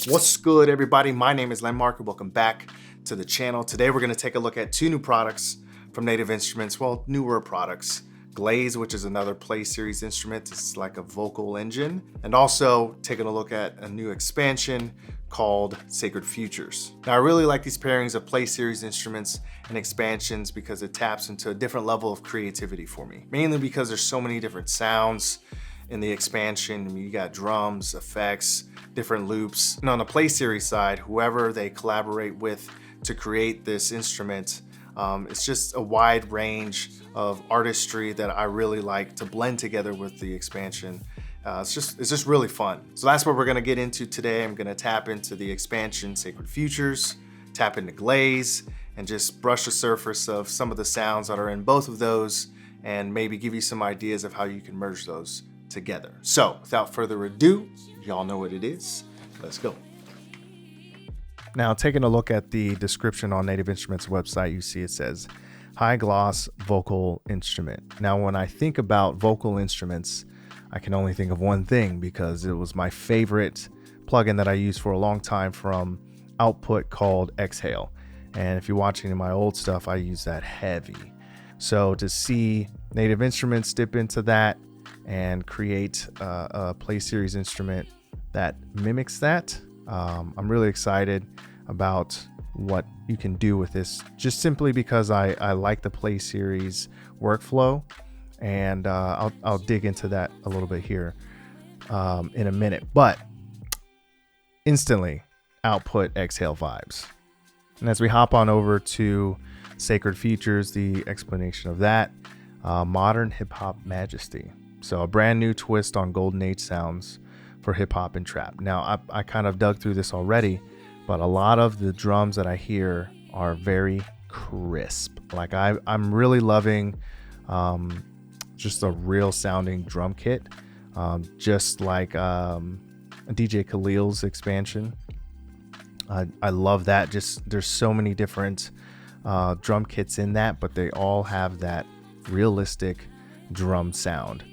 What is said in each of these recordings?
What's good, everybody? My name is Landmark and welcome back to the channel. Today we're going to take a look at two new products from Native Instruments, well, newer products. Glaze, which is another Play Series instrument. It's like a vocal engine. And also taking a look at a new expansion called Sacred Futures. Now I really like these pairings of Play Series instruments and expansions because it taps into a different level of creativity for me. Mainly because there's so many different sounds in the expansion. I mean, you got drums, effects, different loops. And on the Play Series side, whoever they collaborate with to create this instrument, it's just a wide range of artistry that I really like to blend together with the expansion. It's just really fun. So that's what we're gonna get into today. I'm gonna tap into the expansion Sacred Futures, tap into Glaze, and just brush the surface of some of the sounds that are in both of those and maybe give you some ideas of how you can merge those together. So without further ado, y'all know what it is. Let's go. Now, taking a look at the description on Native Instruments website, you see it says high gloss vocal instrument. Now, when I think about vocal instruments, I can only think of one thing because it was my favorite plugin that I used for a long time from Output called Exhale. And if you're watching my old stuff, I use that heavy. So to see Native Instruments dip into that and create a Play Series instrument that mimics that, I'm really excited about what you can do with this, just simply because I like the Play Series workflow, and I'll dig into that a little bit here in a minute. But instantly, Output Exhale vibes. And as we hop on over to Sacred Futures, the explanation of that, modern hip hop majesty. So a brand new twist on golden age sounds for hip hop and trap. Now I kind of dug through this already, but a lot of the drums that I hear are very crisp. Like I'm really loving just a real sounding drum kit, just like DJ Khalil's expansion. I love that. Just there's so many different drum kits in that, but they all have that realistic drum sound,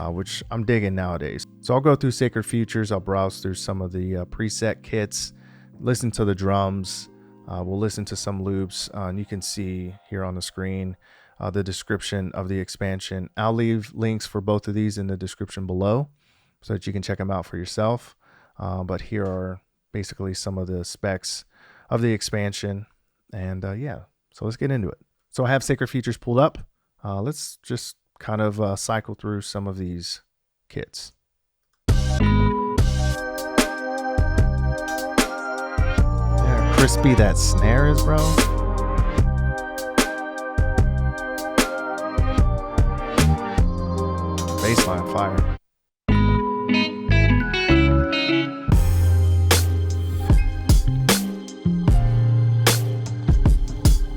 which I'm digging nowadays. So I'll go through Sacred Futures. I'll browse through some of the preset kits, listen to the drums. We'll listen to some loops, and you can see here on the screen the description of the expansion. I'll leave links for both of these in the description below so that you can check them out for yourself. But here are basically some of the specs of the expansion. And yeah, so let's get into it. So I have Sacred Futures pulled up. Let's just kind of cycle through some of these kits. Yeah, crispy that snare is, bro. Bassline fire.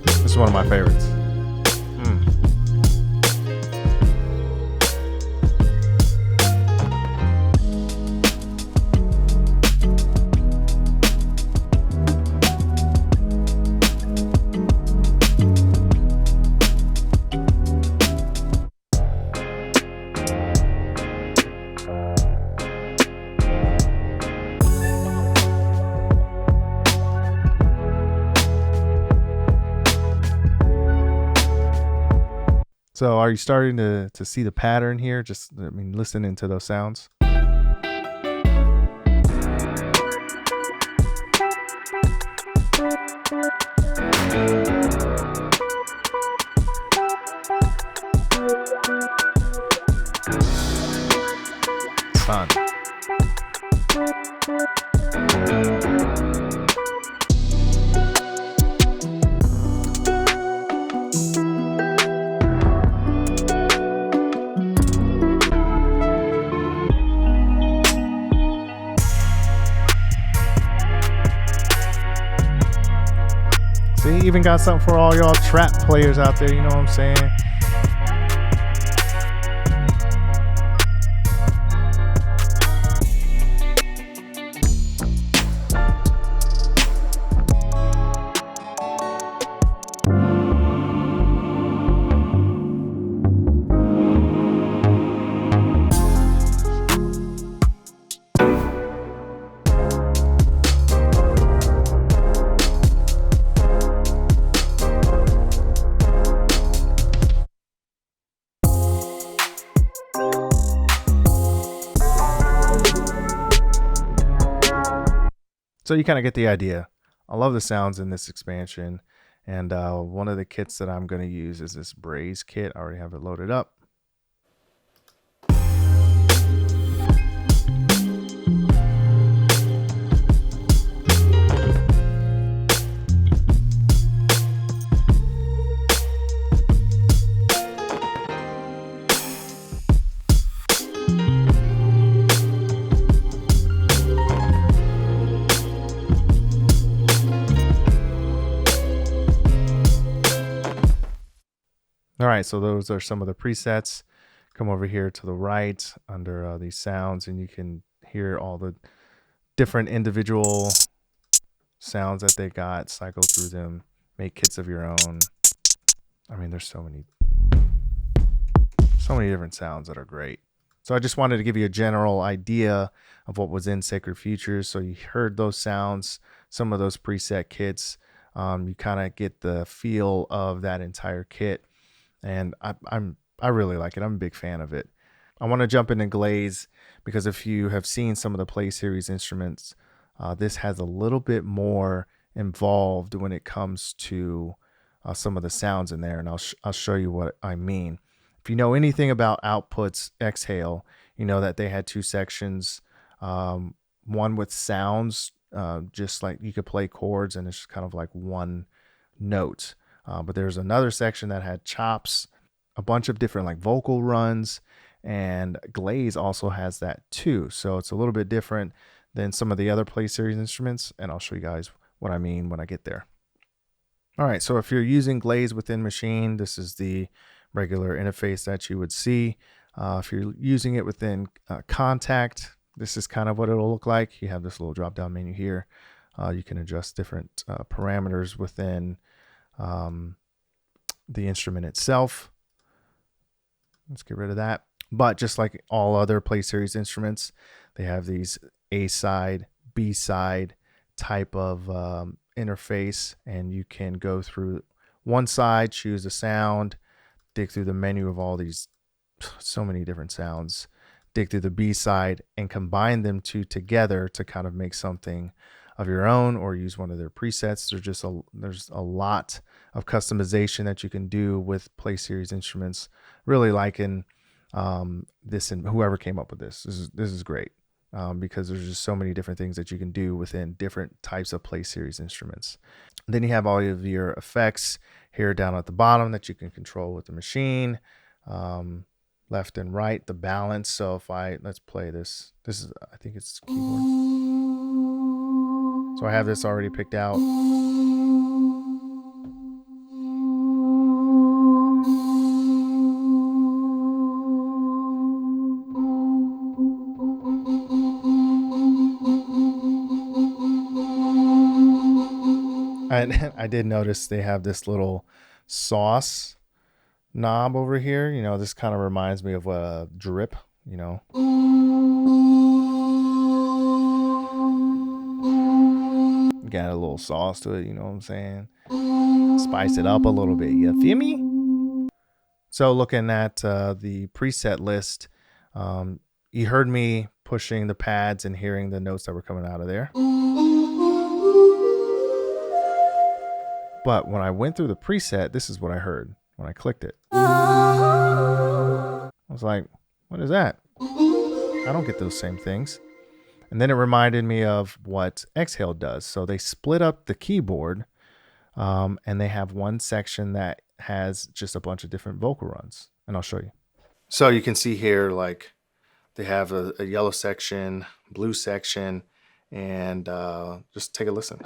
This is one of my favorites. So are you starting to see the pattern here? Just, I mean, listening to those sounds. Fun. See, even got something for all y'all trap players out there, you know what I'm saying? So you kind of get the idea. I love the sounds in this expansion. And one of the kits that I'm going to use is this Glaze kit. I already have it loaded up. All right, so those are some of the presets. Come over here to the right under these sounds, and you can hear all the different individual sounds that they got. Cycle through them, make kits of your own. I mean, there's so many different sounds that are great. So I just wanted to give you a general idea of what was in Sacred Futures. So you heard those sounds, some of those preset kits. You kind of get the feel of that entire kit. And I really like it. I'm a big fan of it. I want to jump into Glaze because if you have seen some of the Play Series instruments, this has a little bit more involved when it comes to some of the sounds in there, and I'll show you what I mean. If you know anything about Output's Exhale, you know that they had two sections, one with sounds, just like you could play chords, and it's just kind of like one note. But there's another section that had chops, a bunch of different like vocal runs, and Glaze also has that too. So it's a little bit different than some of the other Play Series instruments, and I'll show you guys what I mean when I get there. All right, so if you're using Glaze within Machine, this is the regular interface that you would see. If you're using it within Contact, this is kind of what it'll look like. You have this little drop-down menu here. You can adjust different parameters within the instrument itself. Let's get rid of that. But just like all other Play Series instruments, they have these A side, B side type of interface, and you can go through one side, choose a sound, dig through the menu of all these, so many different sounds, dig through the B side, and combine them two together to kind of make something of your own, or use one of their presets. There's a lot of customization that you can do with Play Series instruments. Really liking this, and whoever came up with this is great, because there's just so many different things that you can do within different types of Play Series instruments. Then you have all of your effects here down at the bottom that you can control with the machine, left and right, the balance. So if let's play this. This is, I think it's keyboard. So I have this already picked out. And I did notice they have this little sauce knob over here. You know, this kind of reminds me of a drip, you know. Got a little sauce to it, you know what I'm saying? Spice it up a little bit, you feel me? So looking at the preset list, you heard me pushing the pads and hearing the notes that were coming out of there. But when I went through the preset, this is what I heard when I clicked it. I was like, what is that? I don't get those same things. And then it reminded me of what Exhale does. So they split up the keyboard, and they have one section that has just a bunch of different vocal runs. And I'll show you. So you can see here, like, they have a yellow section, blue section, and just take a listen.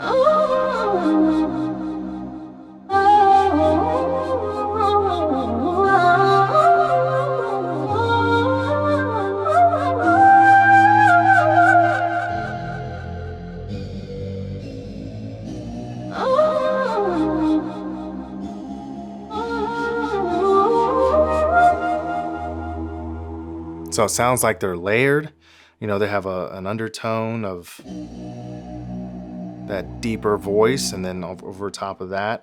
So it sounds like they're layered. You know, they have an undertone of that deeper voice, and then over top of that.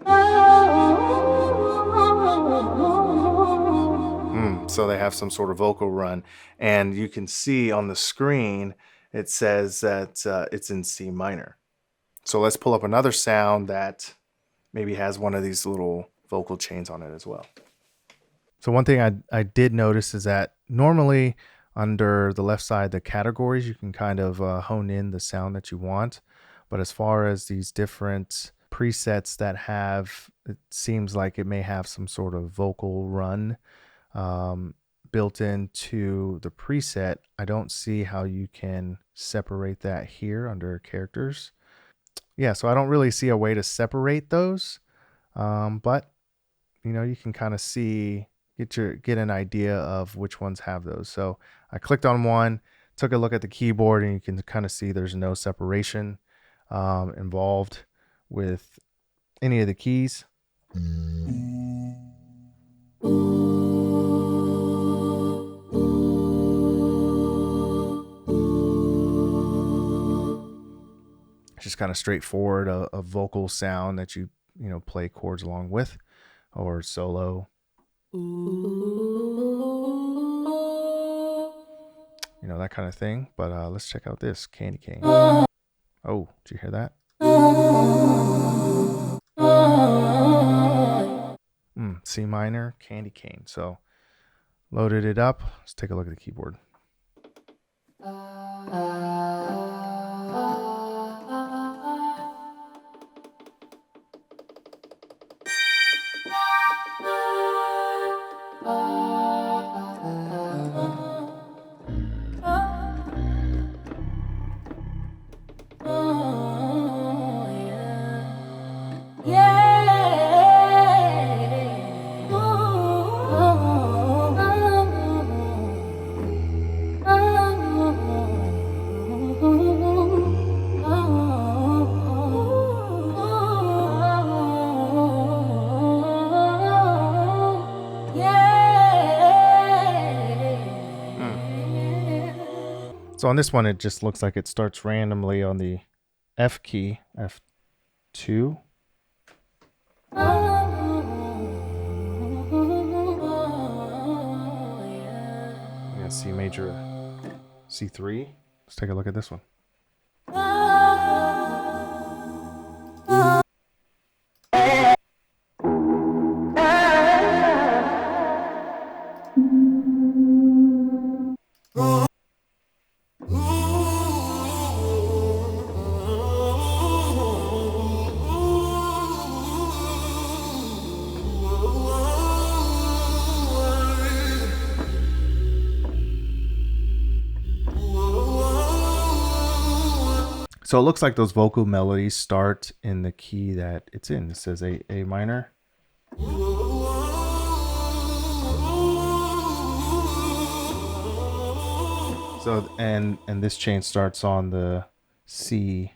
So they have some sort of vocal run. And you can see on the screen, it says that it's in C minor. So let's pull up another sound that maybe has one of these little vocal chains on it as well. So one thing I did notice is that normally under the left side, the categories, you can kind of hone in the sound that you want. But as far as these different presets that have, it seems like it may have some sort of vocal run built into the preset. I don't see how you can separate that here under characters. Yeah, so I don't really see a way to separate those, but you know, you can kind of see, get an idea of which ones have those. So I clicked on one, took a look at the keyboard, and you can kind of see there's no separation involved with any of the keys. It's just kind of straightforward, a vocal sound that you play chords along with, or solo. You know, that kind of thing. But let's check out this candy cane. Oh, did you hear that? C minor, candy cane. So loaded it up. Let's take a look at the keyboard. So on this one, it just looks like it starts randomly on the F key, F2. Yeah, C major, C3. Let's take a look at this one. So it looks like those vocal melodies start in the key that it's in. It says A minor. So and this chain starts on the C3,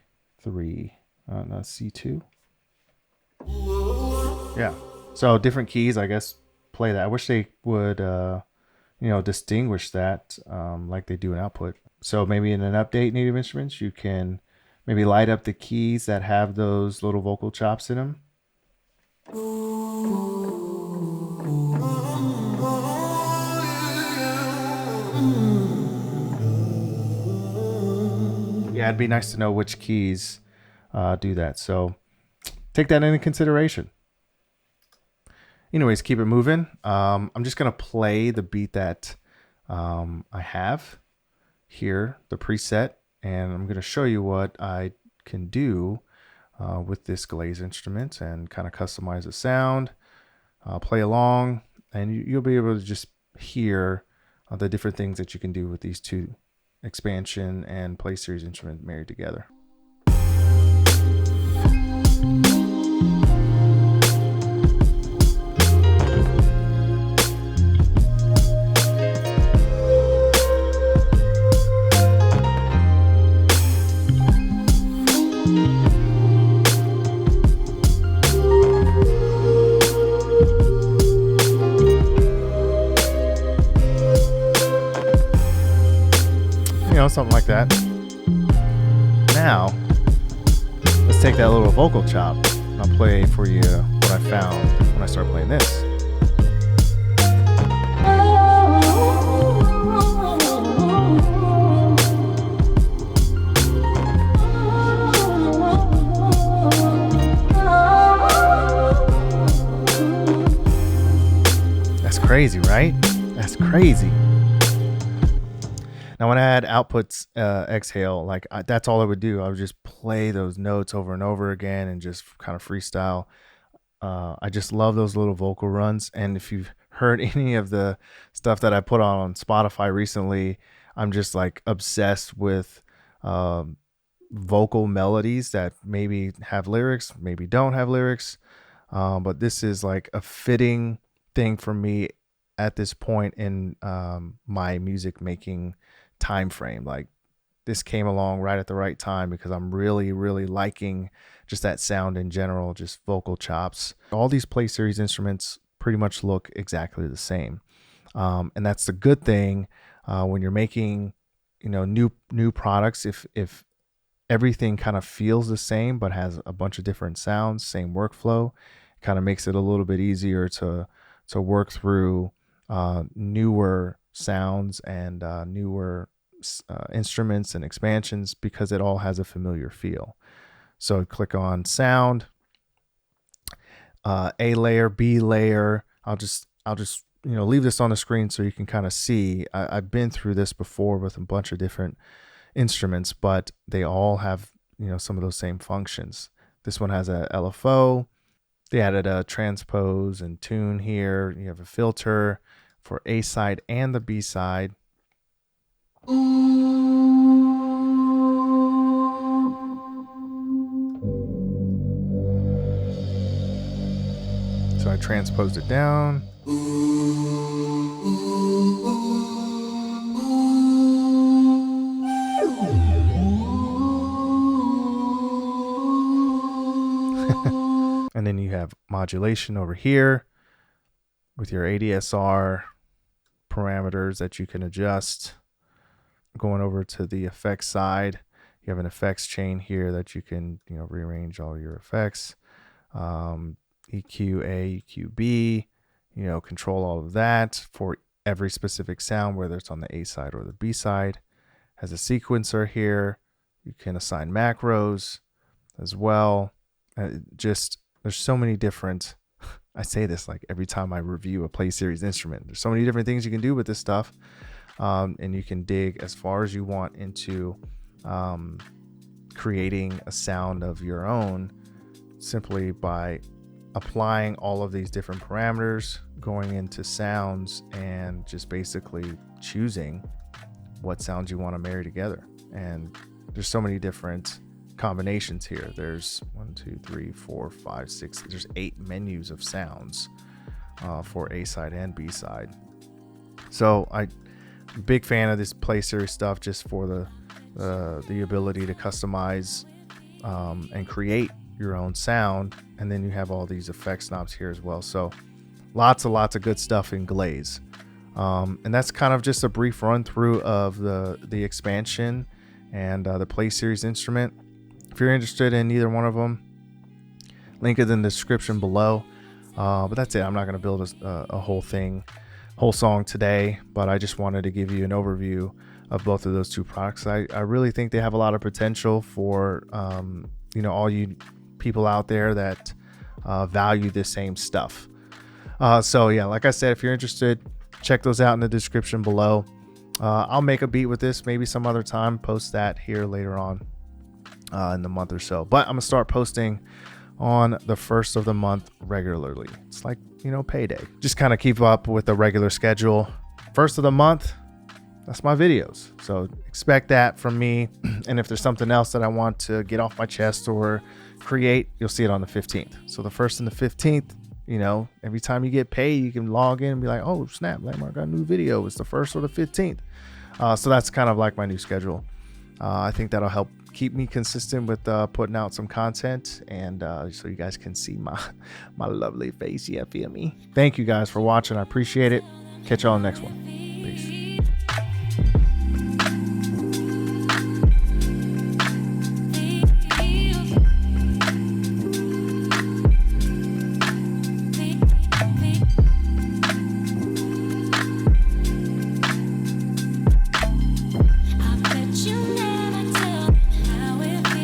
no, C2. Yeah. So different keys, I guess, play that. I wish they would, distinguish that like they do in output. So maybe in an update, Native Instruments, you can maybe light up the keys that have those little vocal chops in them. Yeah, it'd be nice to know which keys do that. So take that into consideration. Anyways, keep it moving. I'm just going to play the beat that I have here, the preset. And I'm going to show you what I can do with this Glaze instrument and kind of customize the sound, play along, and you'll be able to just hear the different things that you can do with these two expansion and play series instruments married together. Something like that. Now, let's take that little vocal chop and I'll play for you what I found when I start playing this. crazy, right? That's crazy. Now, when I had outputs exhale, like that's all I would do. I would just play those notes over and over again and just kind of freestyle. I just love those little vocal runs. And if you've heard any of the stuff that I put on Spotify recently, I'm just like obsessed with vocal melodies that maybe have lyrics, maybe don't have lyrics. But this is like a fitting thing for me at this point in my music making time frame. Like this came along right at the right time because I'm really, really liking just that sound in general, just vocal chops. All these Play Series instruments pretty much look exactly the same. And that's the good thing when you're making, new products. If everything kind of feels the same but has a bunch of different sounds, same workflow, kind of makes it a little bit easier to work through newer sounds and newer instruments and expansions because it all has a familiar feel. So click on sound, A layer, B layer. I'll just leave this on the screen so you can kind of see. I've been through this before with a bunch of different instruments, but they all have some of those same functions. This one has a LFO. They added a transpose and tune here. You have a filter for A side and the B side. So I transposed it down. And then you have modulation over here with your ADSR parameters that you can adjust. Going over to the effects side, you have an effects chain here that you can rearrange all your effects. EQ A, EQ B, control all of that for every specific sound, whether it's on the A side or the B side. Has a sequencer here. You can assign macros as well. There's so many different, I say this like every time I review a Play Series instrument, there's so many different things you can do with this stuff. And you can dig as far as you want into creating a sound of your own simply by applying all of these different parameters, going into sounds, and just basically choosing what sounds you want to marry together. And there's so many different combinations here. There's 1, 2, 3, 4, 5, 6. There's 8 menus of sounds for A side and B side. So I'm a big fan of this Play Series stuff just for the ability to customize and create your own sound. And then you have all these effects knobs here as well. So lots of good stuff in Glaze. And that's kind of just a brief run through of the expansion and the Play Series instrument. If you're interested in either one of them, link is in the description below. But that's it. I'm not going to build a whole song today, but I just wanted to give you an overview of both of those two products. I really think they have a lot of potential for all you people out there that value the same stuff. So yeah, like I said, if you're interested, check those out in the description below. I'll make a beat with this maybe some other time, post that here later on in the month or so. But I'm gonna start posting on the first of the month regularly. It's like payday. Just kind of keep up with the regular schedule. First of the month, that's my videos. So expect that from me. And if there's something else that I want to get off my chest or create, you'll see it on the 15th. So the 1st and the 15th, every time you get paid, you can log in and be like, oh snap, Landmark got a new video. It's the 1st or the 15th. So that's kind of like my new schedule. I think that'll help keep me consistent with putting out some content, and so you guys can see my lovely face. Yeah, feel me? Thank you guys for watching. I appreciate it. Catch y'all on the next one.